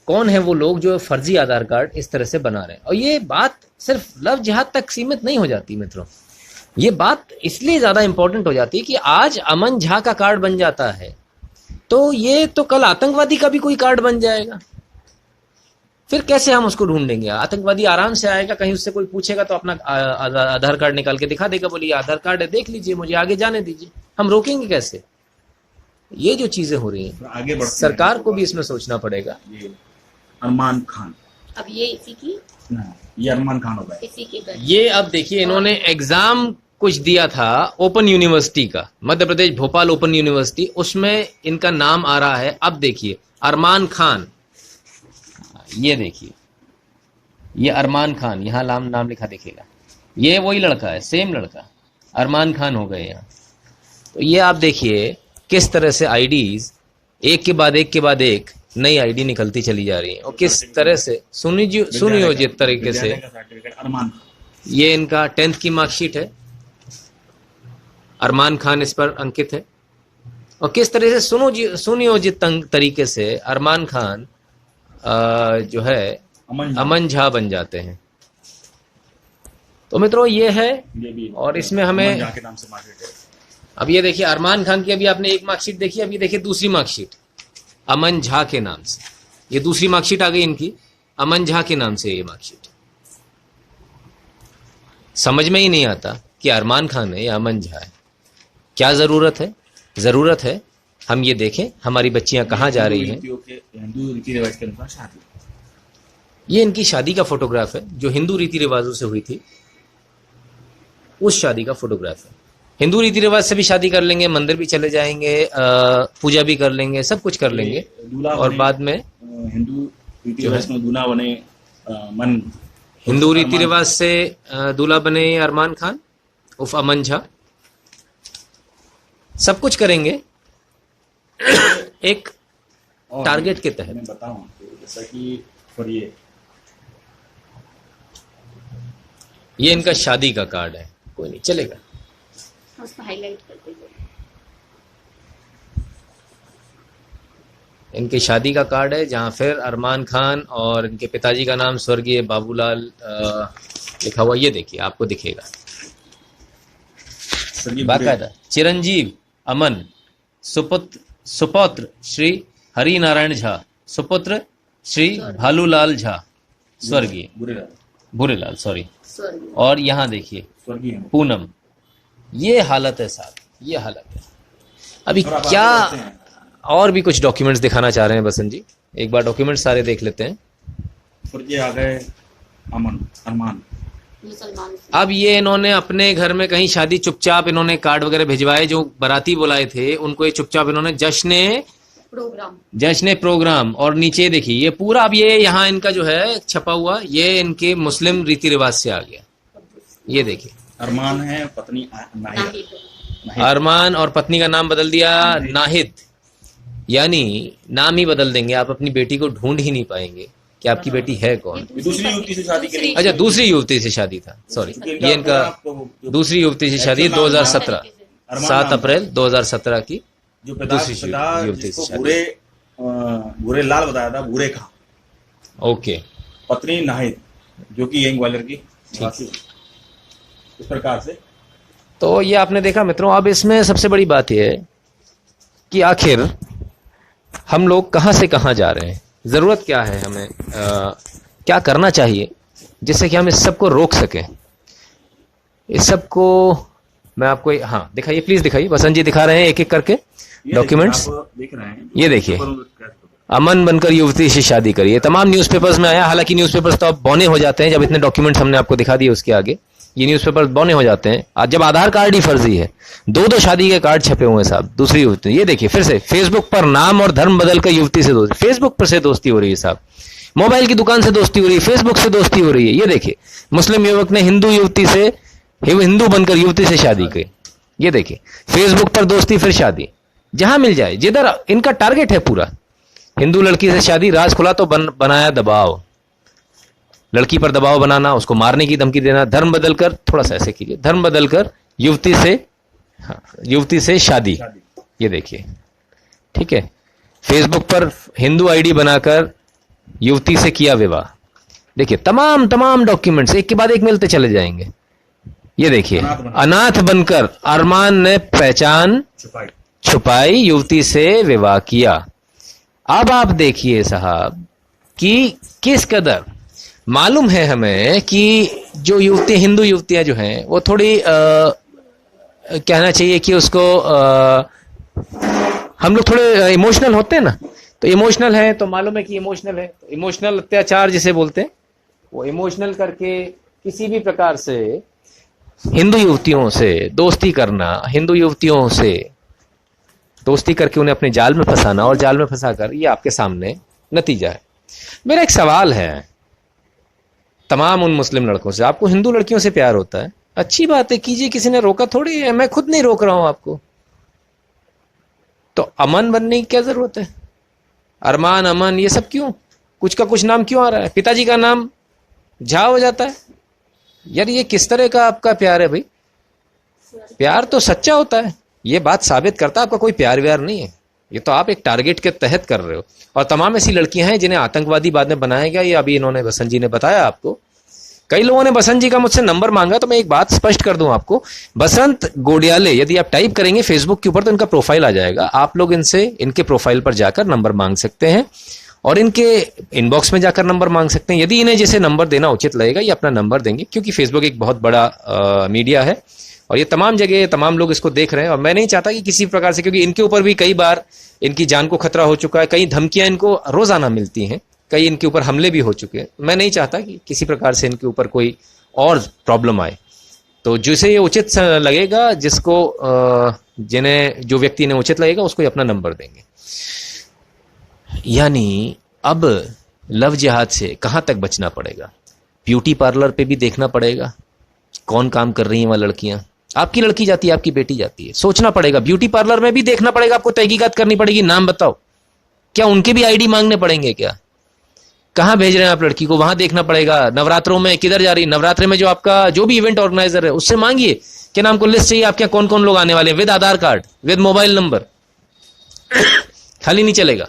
कौन है वो लोग जो फर्जी आधार कार्ड इस तरह से बना रहे हैं? और ये बात सिर्फ लव जिहाद तक सीमित नहीं हो जाती मित्रों, ये बात इसलिए ज्यादा इंपॉर्टेंट हो जाती है कि आज अमन झा का कार्ड बन जाता है तो ये तो कल आतंकवादी का भी कोई कार्ड बन जाएगा। फिर कैसे हम उसको ढूंढेंगे? आतंकवादी आराम से आएगा, कहीं उससे कोई पूछेगा तो अपना आधार कार्ड निकाल के दिखा देगा, बोलिए आधार कार्ड है, देख लीजिए, मुझे आगे जाने दीजिए। हम रोकेंगे कैसे? ये जो चीजें हो रही हैं, आगे बढ़ते सरकार को भी इसमें सोचना पड़ेगा। ये अरमान खान, अब ये इसी की, ये अरमान खान हो गए। इसी के घर। ये अब देखिए, इन्होंने एग्जाम कुछ दिया था ओपन यूनिवर्सिटी का, मध्य प्रदेश भोपाल ओपन यूनिवर्सिटी, उसमें इनका नाम आ रहा है। अब देखिए अरमान खान, ये देखिए ये अरमान खान, यहाँ नाम लिखा दिखेगा, ये वही लड़का है, सेम लड़का, अरमान खान हो गए यहाँ। तो ये आप देखिए किस तरह से आईडीज एक के बाद एक नई आईडी निकलती चली जा रही है, और किस तरह से सुनियोजित तरीके से। अरमान, ये इनका 10th की मार्कशीट है, अरमान खान इस पर अंकित है, और किस तरह से सुनियोजित तरीके से अरमान खान जो है अमन झा बन जाते हैं। तो मित्रों ये है, ये भी और इसमें हमें अमन झा के नाम से मार्केट है। अब ये देखिए अरमान खान की अभी आपने एक मार्कशीट देखी, अभी देखिए दूसरी मार्कशीट अमन झा के नाम से, ये दूसरी मार्कशीट आ गई इनकी, अमन झा के नाम से ये मार्कशीट। समझ में ही नहीं आता कि अरमान खान है या अमन झा है। क्या जरूरत है? जरूरत है हम ये देखें हमारी बच्चियां कहाँ जा रही हैं। हिंदू रीति रिवाज के अनुसार शादी, ये इनकी शादी का फोटोग्राफ है जो हिंदू रीति रिवाजों से हुई थी, उस शादी का फोटोग्राफ है। हिंदू रीति रिवाज से भी शादी कर लेंगे, मंदिर भी चले जाएंगे, पूजा भी कर लेंगे, सब कुछ कर लेंगे, और बाद में हिंदू रीति रिवाज में दूल्हा बने मन, हिंदू रीति रिवाज से दूल्हा बने अरमान खान उफ अमन झा, सब कुछ करेंगे एक टारगेट के तहत। मैं बताऊं आपको, जैसा कि और ये इनका शादी का कार्ड है, कोई नहीं चलेगा, उसको हाईलाइट करते हैं। इनकी शादी का कार्ड है जहां फिर अरमान खान और इनके पिताजी का नाम स्वर्गीय बाबूलाल लिखा हुआ। ये देखिए आपको दिखेगा बाकायदा, चिरंजीव अमन, सुपुत्र श्री हरि नारायण झा, सुपुत्र श्री भालूलाल झा स्वर्गीय, बुरेलाल सॉरी, और यहाँ देखिए स्वर्गीय पूनम। ये हालत है साहब, ये हालत है। अभी क्या और भी कुछ डॉक्यूमेंट्स दिखाना चाह रहे हैं बसंत जी, एक बार डॉक्यूमेंट्स सारे देख लेते हैं। फिर ये आ गए अरमान, मुसलमान। अब ये इन्होंने अपने घर में कहीं शादी चुपचाप इन्होंने कार्ड वगैरह भिजवाए, जो बाराती बुलाए थे उनको ये चुपचाप इन्होंने जश्न प्रोग्राम, और नीचे देखिए ये पूरा, अब ये यहाँ इनका जो है छपा हुआ, ये इनके मुस्लिम रीति रिवाज से आ गया। ये देखिए अरमान है, पत्नी नाहिद, अरमान, और पत्नी का नाम बदल दिया नाहिद, यानी नाम ही बदल देंगे, आप अपनी बेटी को ढूंढ ही नहीं पाएंगे कि आपकी बेटी है कौन। दूसरी युवती से शादी करी। अच्छा, दूसरी युवती से शादी था, सॉरी, ये इनका दूसरी युवती से शादी 2017 7 अप्रैल 2017 की जो दूसरी युवती से शादी। भूरे लाल बताया था, भूरे खां, ओके, पत्नी नाहिद जो कि यंग ग्वालियर की निवासी है। इस प्रकार से तो ये आपने देखा मित्रों। अब इसमें सबसे बड़ी बात यह है कि आखिर हम लोग कहाँ से कहाँ जा रहे हैं, ज़रूरत क्या है हमें क्या करना चाहिए जिससे कि हम इस सब को रोक सकें? इस सब को मैं आपको, हाँ दिखाइए, प्लीज दिखाइए, बसंत जी दिखा रहे हैं एक एक करके डॉक्यूमेंट्स। देख रहे हैं, ये देखिए, अमन बनकर युवती से शादी करी, ये तमाम न्यूज़पेपर्स में आया। हालांकि न्यूज़पेपर्स तो अब बौने हो जाते हैं जब इतने डॉक्यूमेंट्स हमने आपको दिखा दिए उसके आगे, ये न्यूज़पेपर्स बौने हो जाते हैं। आज जब आधार कार्ड ही फर्जी है, दो शादी के कार्ड छपे हुए हैं साहब दूसरी युवती। ये देखिए फिर से फेसबुक पर नाम और धर्म बदलकर युवती से दोस्ती, फेसबुक पर से दोस्ती हो रही है साहब, मोबाइल की दुकान से दोस्ती हो रही है, फेसबुक से दोस्ती हो रही है। ये देखिए, मुस्लिम युवक ने हिंदू युवती से, हिंदू बनकर युवती से शादी की। ये देखिए, फेसबुक पर दोस्ती फिर शादी, जहां मिल जाए, जिधर इनका टारगेट है पूरा। हिंदू लड़की से शादी, राज खुला तो बनाया दबाव, लड़की पर दबाव बनाना, उसको मारने की धमकी देना। धर्म बदलकर, थोड़ा सा ऐसे कीजिए, धर्म बदलकर युवती से शादी। ये देखिए, ठीक है, फेसबुक पर हिंदू आईडी बनाकर युवती से किया विवाह। देखिए तमाम डॉक्यूमेंट्स एक के बाद एक मिलते चले जाएंगे। ये देखिए, अनाथ बनकर अरमान ने पहचान छुपाई, युवती से विवाह किया। अब आप देखिए साहब कि किस कदर मालूम है हमें कि जो युवती, हिंदू युवतियां जो हैं वो थोड़ी कहना चाहिए कि उसको हम लोग थोड़े इमोशनल होते हैं ना, तो इमोशनल है तो मालूम है कि इमोशनल है, तो इमोशनल अत्याचार जिसे बोलते हैं, वो इमोशनल करके किसी भी प्रकार से हिंदू युवतियों से दोस्ती करना, हिंदू युवतियों से दोस्ती करके उन्हें अपने जाल में फंसाना, और जाल में फंसाकर ये आपके सामने नतीजा है। मेरा एक सवाल है तमाम उन मुस्लिम लड़कों से, आपको हिंदू लड़कियों से प्यार होता है, अच्छी बात है, कीजिए, किसी ने रोका थोड़ी है, मैं खुद नहीं रोक रहा हूं आपको, तो अमन बनने की क्या जरूरत है? अरमान, अमन, ये सब क्यों? कुछ का कुछ नाम क्यों आ रहा है? पिताजी का नाम झा हो जाता है यार, ये किस तरह का आपका प्यार है भाई? प्यार तो सच्चा होता है, ये बात साबित करता है आपका कोई प्यार व्यार नहीं है, ये तो आप एक टारगेट के तहत कर रहे हो। और तमाम ऐसी लड़कियां हैं जिन्हें आतंकवादी बाद में बनाया गया, ये अभी इन्होंने, बसंत जी ने बताया आपको। कई लोगों ने बसंत जी का मुझसे नंबर मांगा, तो मैं एक बात स्पष्ट कर दूं आपको, बसंत गोडियाले यदि आप टाइप करेंगे फेसबुक के ऊपर तो इनका प्रोफाइल आ जाएगा, आप लोग इनसे, इनके प्रोफाइल पर जाकर नंबर मांग सकते हैं और इनके इनबॉक्स में जाकर नंबर मांग सकते हैं। यदि इन्हें जैसे नंबर देना उचित लगेगा ये अपना नंबर देंगे, क्योंकि फेसबुक एक बहुत बड़ा मीडिया है और ये तमाम जगह तमाम लोग इसको देख रहे हैं, और मैं नहीं चाहता कि किसी प्रकार से, क्योंकि इनके ऊपर भी कई बार इनकी जान को खतरा हो चुका है, कई धमकियां इनको रोजाना मिलती हैं, कई इनके ऊपर हमले भी हो चुके हैं। मैं नहीं चाहता कि किसी प्रकार से इनके ऊपर कोई और प्रॉब्लम आए, तो जिसे ये उचित लगेगा, जिसको जिन्हें, जो व्यक्ति ने उचित लगेगा उसको अपना नंबर देंगे। यानी अब लव जिहाद से कहां तक बचना पड़ेगा? ब्यूटी पार्लर पे भी देखना पड़ेगा कौन काम कर रही हैं वह लड़कियां, आपकी लड़की जाती है, आपकी बेटी जाती है, सोचना पड़ेगा। ब्यूटी पार्लर में भी देखना पड़ेगा, आपको तहकीकात करनी पड़ेगी, नाम बताओ, क्या उनके भी आईडी मांगने पड़ेंगे? क्या, कहां भेज रहे हैं आप लड़की को, वहां देखना पड़ेगा। नवरात्रों में किधर जा रही, नवरात्रे में जो आपका जो भी इवेंट ऑर्गेनाइजर है उससे मांगिए कि नाम को लिस्ट चाहिए आपके कौन कौन लोग आने वाले हैं, with Aadhaar card, with mobile number. खाली नहीं चलेगा,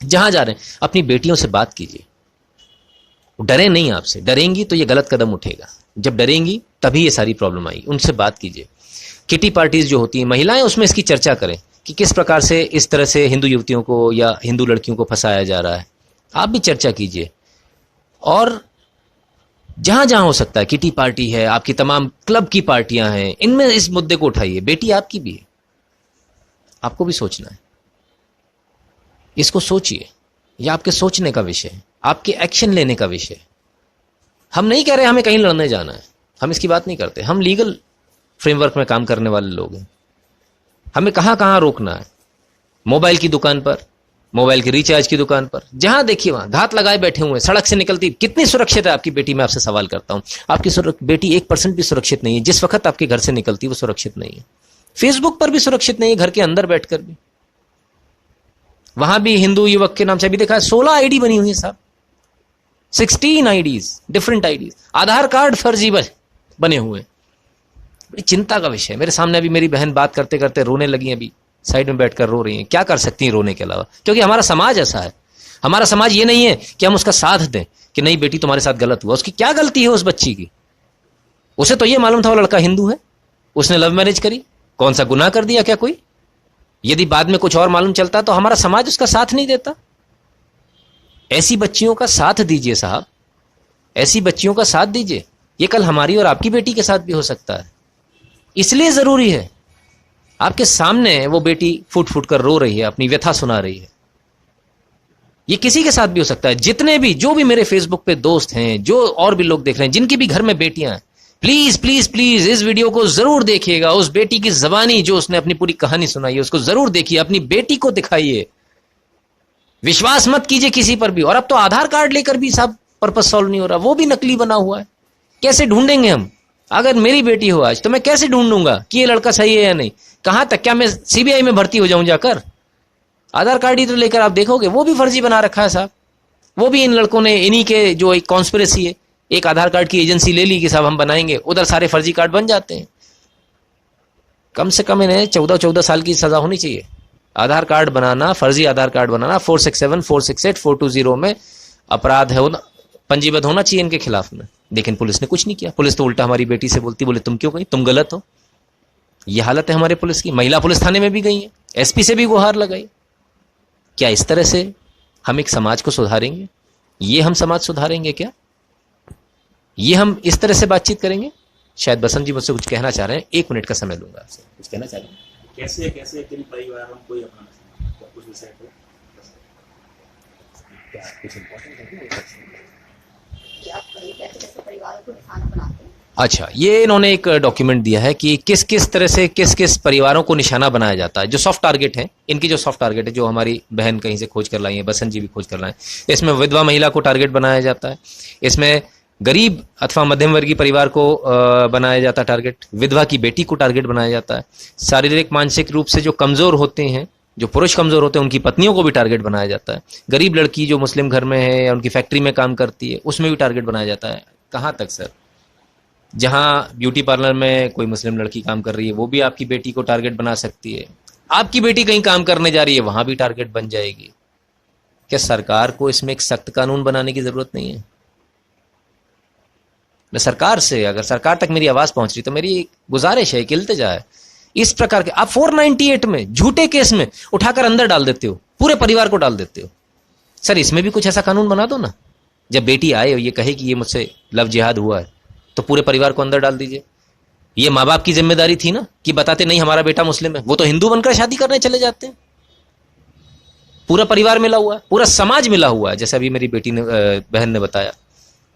जहां जा रहे हैं अपनी बेटियों से बात कीजिए, डरे नहीं आपसे, डरेंगी तो ये गलत कदम उठेगा, जब डरेंगी तभी ये सारी प्रॉब्लम आएगी। उनसे बात कीजिए। किटी पार्टीज जो होती हैं महिलाएं, उसमें इसकी चर्चा करें कि किस प्रकार से इस तरह से हिंदू युवतियों को या हिंदू लड़कियों को फंसाया जा रहा है, आप भी चर्चा कीजिए। और जहां जहां हो सकता है, किटी पार्टी है, आपकी तमाम क्लब की पार्टियां हैं, इनमें इस मुद्दे को उठाइए। बेटी आपकी भी है, आपको भी सोचना है, इसको सोचिए, यह आपके सोचने का विषय है, आपके एक्शन लेने का विषय है। हम नहीं कह रहे हमें कहीं लड़ने जाना है, हम इसकी बात नहीं करते, हम लीगल फ्रेमवर्क में काम करने वाले लोग हैं। हमें कहां कहां रोकना है, मोबाइल की दुकान पर, मोबाइल के रिचार्ज की दुकान पर, जहां देखिए वहां घात लगाए बैठे हुए हैं, सड़क से निकलती, कितनी सुरक्षित है आपकी बेटी? मैं आपसे सवाल करता हूं, आपकी बेटी 1% भी सुरक्षित नहीं है। जिस वक्त आपके घर से निकलती वो सुरक्षित नहीं है, फेसबुक पर भी सुरक्षित नहीं है, घर के अंदर बैठकर भी। वहां भी हिंदू युवक के नाम से अभी देखा है 16 आईडी बनी हुई है साहब, 16 आईडीज, डिफरेंट आईडीज, आधार कार्ड फर्जी बने हुए। बड़ी चिंता का विषय है। मेरे सामने अभी मेरी बहन बात करते करते रोने लगी, अभी साइड में बैठकर रो रही हैं। क्या कर सकती हैं रोने के अलावा? क्योंकि हमारा समाज ऐसा है। हमारा समाज ये नहीं है कि हम उसका साथ दें कि नहीं बेटी तुम्हारे साथ गलत हुआ। उसकी क्या गलती है उस बच्ची की? उसे तो ये मालूम था वो लड़का हिंदू है, उसने लव मैरिज करी, कौन सा गुनाह कर दिया क्या कोई? यदि बाद में कुछ और मालूम चलता तो हमारा समाज उसका साथ नहीं देता। ऐसी बच्चियों का साथ दीजिए साहब, ऐसी बच्चियों का साथ दीजिए। ये कल हमारी और आपकी बेटी के साथ भी हो सकता है, इसलिए जरूरी है। आपके सामने वो बेटी फुट फुट कर रो रही है, अपनी व्यथा सुना रही है। ये किसी के साथ भी हो सकता है। जितने भी जो भी मेरे फेसबुक पे दोस्त हैं, जो और भी लोग देख रहे हैं, जिनके भी घर में बेटियां हैं, प्लीज प्लीज प्लीज इस वीडियो को जरूर देखिएगा। उस बेटी की जबानी जो उसने अपनी पूरी कहानी सुनाई है उसको जरूर देखिए, अपनी बेटी को दिखाइए। विश्वास मत कीजिए किसी पर भी। और अब तो आधार कार्ड लेकर भी सब पर्पस सॉल्व नहीं हो रहा, वो भी नकली बना हुआ है। कैसे ढूंढेंगे हम? अगर मेरी बेटी हो आज तो मैं कैसे ढूंढूंगा कि ये लड़का सही है या नहीं? कहां तक? क्या मैं सीबीआई में भर्ती हो जाऊं जाकर? आधार कार्ड ही तो लेकर आप देखोगे, वो भी फर्जी बना रखा है साहब। वो भी इन लड़कों ने, इन्हीं के जो एक कॉन्स्पिरेसी है, एक आधार कार्ड की एजेंसी ले ली कि साहब हम बनाएंगे, उधर सारे फर्जी कार्ड बन जाते हैं। कम से कम इन्हें 14 साल की सजा होनी चाहिए। आधार कार्ड बनाना, फर्जी आधार कार्ड बनाना 467, 468, 420 में अपराध है, पंजीबद्ध होना चाहिए इनके खिलाफ में। लेकिन पुलिस ने कुछ नहीं किया। पुलिस तो उल्टा हमारी बेटी से बोलती, बोले तुम क्यों गई, तुम गलत हो। यह हालत है हमारे पुलिस की। महिला पुलिस थाने में भी गई है, एसपी से भी गुहार लगाई। क्या इस तरह से हम एक समाज को सुधारेंगे? ये हम समाज सुधारेंगे क्या? ये हम इस तरह से बातचीत करेंगे? शायद बसंत जी मुझसे कुछ कहना चाह रहे हैं, 1 मिनट का समय लूंगा आपसे। कुछ कहना चाह रहे हैं? कैसे कैसे किन परिवारों को ये अपना सकते हैं? कुछ विषय को क्या कुछ इम्पोर्टेंट है? अच्छा, ये इन्होंने एक डॉक्यूमेंट दिया है कि किस किस तरह से किस किस परिवारों को निशाना बनाया जाता है। जो सॉफ्ट टारगेट है, इनकी जो सॉफ्ट टारगेट है, जो हमारी बहन कहीं से खोज कर लाई है, बसंत जी भी खोज कर लाए, इसमें विधवा महिला को टारगेट बनाया जाता है। इसमें गरीब अथवा मध्यम वर्गीय परिवार को बनाया जाता है टारगेट। विधवा की बेटी को टारगेट बनाया जाता है। शारीरिक मानसिक रूप से जो कमजोर होते हैं, जो पुरुष कमजोर होते हैं, उनकी पत्नियों को भी टारगेट बनाया जाता है। गरीब लड़की जो मुस्लिम घर में है या उनकी फैक्ट्री में काम करती है, उसमें भी टारगेट बनाया जाता है। कहाँ तक सर? जहां ब्यूटी पार्लर में कोई मुस्लिम लड़की काम कर रही है, वो भी आपकी बेटी को टारगेट बना सकती है। आपकी बेटी कहीं काम करने जा रही है, वहां भी टारगेट बन जाएगी। क्या सरकार को इसमें एक सख्त कानून बनाने की जरूरत नहीं है? मैं सरकार से, अगर सरकार तक मेरी आवाज पहुंच रही तो मेरी एक गुजारिश है, एक इल्तिजा है, इस प्रकार के आप 498 में झूठे केस में उठाकर अंदर डाल देते हो, पूरे परिवार को डाल देते हो। सर इसमें भी कुछ ऐसा कानून बना दो ना। जब बेटी आए और ये कहे कि ये मुझसे लव जिहाद हुआ है, तो पूरे परिवार को अंदर डाल दीजिए। ये माँ बाप की जिम्मेदारी थी ना कि बताते नहीं हमारा बेटा मुस्लिम है, वो तो हिंदू बनकर शादी करने चले जाते हैं। पूरा परिवार मिला हुआ है, पूरा समाज मिला हुआ है। जैसे अभी मेरी बेटी ने, बहन ने बताया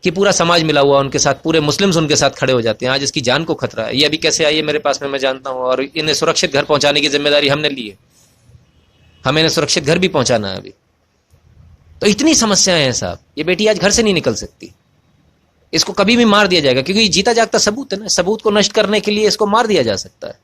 कि पूरा समाज मिला हुआ, उनके साथ पूरे मुस्लिम्स उनके साथ खड़े हो जाते हैं। आज इसकी जान को खतरा है। ये अभी कैसे आई है मेरे पास में मैं जानता हूं, और इन्हें सुरक्षित घर पहुंचाने की जिम्मेदारी हमने ली है। हमें इन्हें सुरक्षित घर भी पहुंचाना है अभी। तो इतनी समस्याएं हैं साहब। ये बेटी आज घर से नहीं निकल सकती। इसको कभी भी मार दिया जाएगा, क्योंकि ये जीता जागता सबूत है ना। सबूत को नष्ट करने के लिए इसको मार दिया जा सकता है।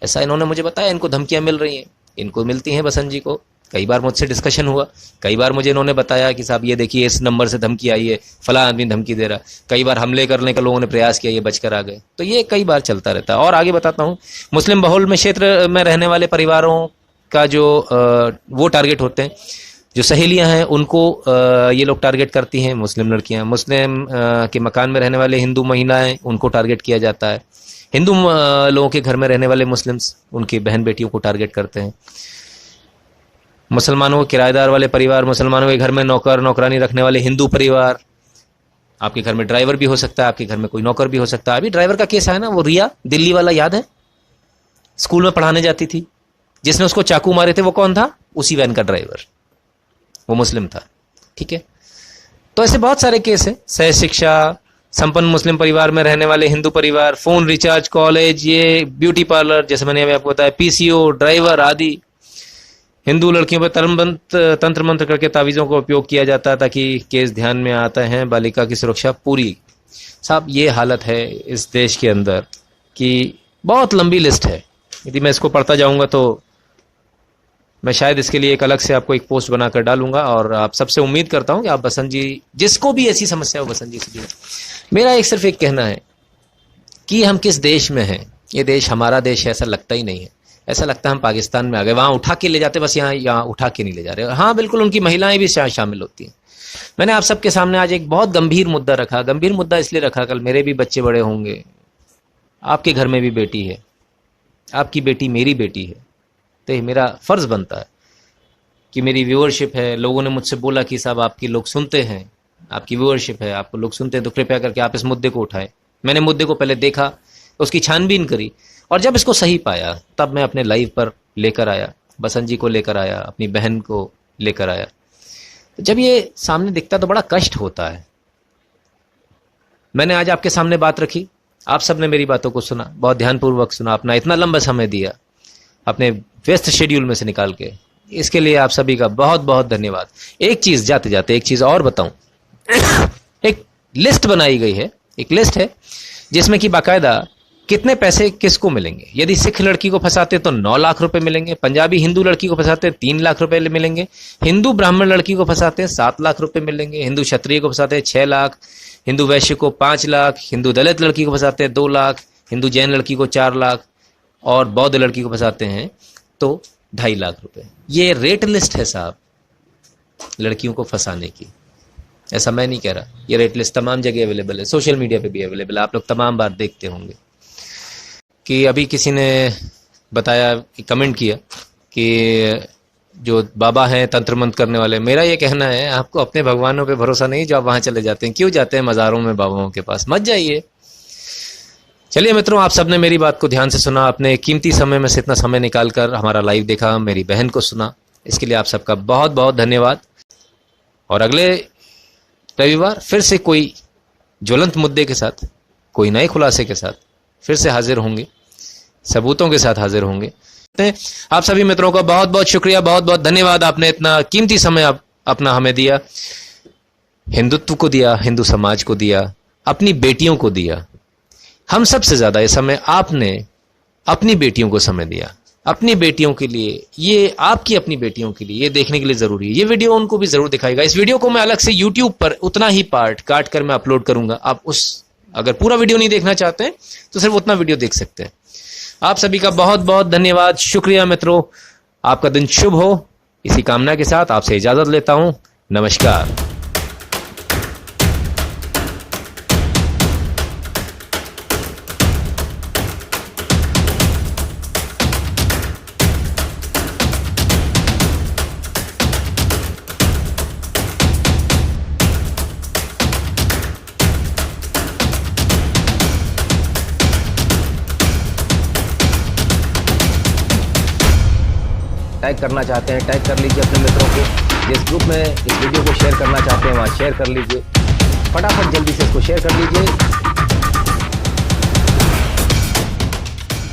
ऐसा इन्होंने मुझे बताया। इनको धमकियां मिल रही हैं, इनको मिलती हैं बसंत जी को। कई बार मुझसे डिस्कशन हुआ, कई बार मुझे इन्होंने बताया कि साहब ये देखिए इस नंबर से धमकी आई है, फला आदमी धमकी दे रहा। कई बार हमले करने का लोगों ने प्रयास किया, ये बचकर आ गए। तो ये कई बार चलता रहता है। और आगे बताता हूँ, मुस्लिम बहुल में क्षेत्र में रहने वाले परिवारों का जो वो टारगेट होते हैं, जो सहेलियां हैं उनको ये लोग टारगेट करती हैं। मुस्लिम लड़कियां, मुस्लिम के मकान में रहने वाले हिंदू महिलाएं, उनको टारगेट किया जाता है। हिंदू लोगों के घर में रहने वाले मुस्लिम्स उनकी बहन बेटियों को टारगेट करते हैं। मुसलमानों के किराएदार वाले परिवार, मुसलमानों के घर में नौकर नौकरानी रखने वाले हिंदू परिवार, आपके घर में ड्राइवर भी हो सकता है, आपके घर में कोई नौकर भी हो सकता है। अभी ड्राइवर का केस है ना, वो रिया दिल्ली वाला, याद है? स्कूल में पढ़ाने जाती थी, जिसने उसको चाकू मारे थे वो कौन था? उसी वैन का ड्राइवर, वो मुस्लिम था। ठीक है, तो ऐसे बहुत सारे केस हैं। सह शिक्षा, संपन्न मुस्लिम परिवार में रहने वाले हिंदू परिवार, फोन रिचार्ज, कॉलेज, ये ब्यूटी पार्लर, जैसे मैंने अभी आपको बताया, पीसीओ, ड्राइवर आदि। हिंदू लड़कियों पर तंत्र मंत्र करके तावीज़ों का उपयोग किया जाता है ताकि केस ध्यान में आता है। बालिका की सुरक्षा पूरी। साहब ये हालत है इस देश के अंदर कि बहुत लंबी लिस्ट है। यदि मैं इसको पढ़ता जाऊंगा तो मैं शायद इसके लिए एक अलग से आपको एक पोस्ट बनाकर डालूंगा। और आप सबसे उम्मीद करता हूं कि आप बसंत जी, जिसको भी ऐसी समस्या हो, बसंत जी से जुड़े। मेरा एक सिर्फ एक कहना है कि हम किस देश में हैं। ये देश हमारा देश है ऐसा लगता ही नहीं है। ऐसा लगता है हम पाकिस्तान में आ गए, वहां उठा के ले जाते, बस यहाँ उठा के नहीं ले जा रहे। हाँ बिल्कुल, उनकी महिलाएं भी शामिल होती हैं। मैंने आप सबके सामने आज एक बहुत गंभीर मुद्दा रखा। गंभीर मुद्दा इसलिए रखा, कल मेरे भी बच्चे बड़े होंगे, आपके घर में भी बेटी है, आपकी बेटी मेरी बेटी है। तो मेरा फर्ज बनता है कि मेरी व्यूअरशिप है, लोगों ने मुझसे बोला कि साहब आपकी लोग सुनते हैं, आपकी व्यूअरशिप है, आपको लोग सुनते हैं, तो कृपया करके आप इस मुद्दे को उठाएं। मैंने मुद्दे को पहले देखा, उसकी छानबीन करी, और जब इसको सही पाया तब मैं अपने लाइव पर लेकर आया, बसंत जी को लेकर आया, अपनी बहन को लेकर आया। तो जब ये सामने दिखता तो बड़ा कष्ट होता है। मैंने आज आपके सामने बात रखी, आप सबने मेरी बातों को सुना, बहुत ध्यानपूर्वक सुना, अपना इतना लंबा समय दिया अपने व्यस्त शेड्यूल में से निकाल के। इसके लिए आप सभी का बहुत बहुत धन्यवाद। एक चीज जाते जाते एक चीज और बताऊं, एक लिस्ट बनाई गई है, एक लिस्ट है जिसमें कि बाकायदा कितने पैसे किसको मिलेंगे। यदि सिख लड़की को फंसाते तो 9 लाख रुपए मिलेंगे, पंजाबी हिंदू लड़की को फंसाते 3 लाख रुपए मिलेंगे, हिंदू ब्राह्मण लड़की को फंसाते 7 लाख रुपए मिलेंगे, हिंदू क्षत्रिय को फंसाते 6 लाख, हिंदू वैश्य को 5 लाख, हिंदू दलित लड़की को फंसाते 2 लाख, हिंदू जैन लड़की को 4 लाख और बौद्ध लड़की को फंसाते हैं तो 2.5 लाख रुपए। ये रेट लिस्ट है साहब लड़कियों को फंसाने की। ऐसा मैं नहीं कह रहा, ये रेट लिस्ट तमाम जगह अवेलेबल है, सोशल मीडिया पे भी अवेलेबल है, आप लोग तमाम बार देखते होंगे। कि अभी किसी ने बताया, कमेंट किया कि जो बाबा हैं तंत्र मंत्र करने वाले, मेरा ये कहना है आपको अपने भगवानों पे भरोसा नहीं जो आप वहां चले जाते हैं। क्यों जाते हैं मज़ारों में बाबाओं के पास, मत जाइए। चलिए मित्रों, आप सबने मेरी बात को ध्यान से सुना, अपने कीमती समय में से इतना समय निकालकर हमारा लाइव देखा, मेरी बहन को सुना, इसके लिए आप सबका बहुत बहुत धन्यवाद। और अगले रविवार फिर से कोई ज्वलंत मुद्दे के साथ, कोई नए खुलासे के साथ फिर से हाजिर होंगे, सबूतों के साथ हाजिर होंगे। आप सभी मित्रों का बहुत बहुत शुक्रिया, बहुत बहुत धन्यवाद। आपने इतना कीमती समय अपना हमें दिया, हिंदुत्व को दिया, हिंदू समाज को दिया, अपनी बेटियों को दिया। हम सबसे ज्यादा ये समय आपने अपनी बेटियों को समय दिया, अपनी बेटियों के लिए, ये आपकी अपनी बेटियों के लिए, ये देखने के लिए जरूरी है। ये वीडियो उनको भी जरूर दिखाएगा। इस वीडियो को मैं अलग से YouTube पर उतना ही पार्ट काट कर मैं अपलोड करूंगा। आप अगर पूरा वीडियो नहीं देखना चाहते हैं तो सिर्फ उतना वीडियो देख सकते हैं। आप सभी का बहुत बहुत धन्यवाद, शुक्रिया मित्रों। आपका दिन शुभ हो, इसी कामना के साथ आपसे इजाजत लेता हूं। नमस्कार। टैग करना चाहते हैं, टैग कर लीजिए अपने मित्रों को। जिस ग्रुप में इस वीडियो को शेयर करना चाहते हैं वहाँ शेयर कर लीजिए, फटाफट जल्दी से इसको शेयर कर लीजिए।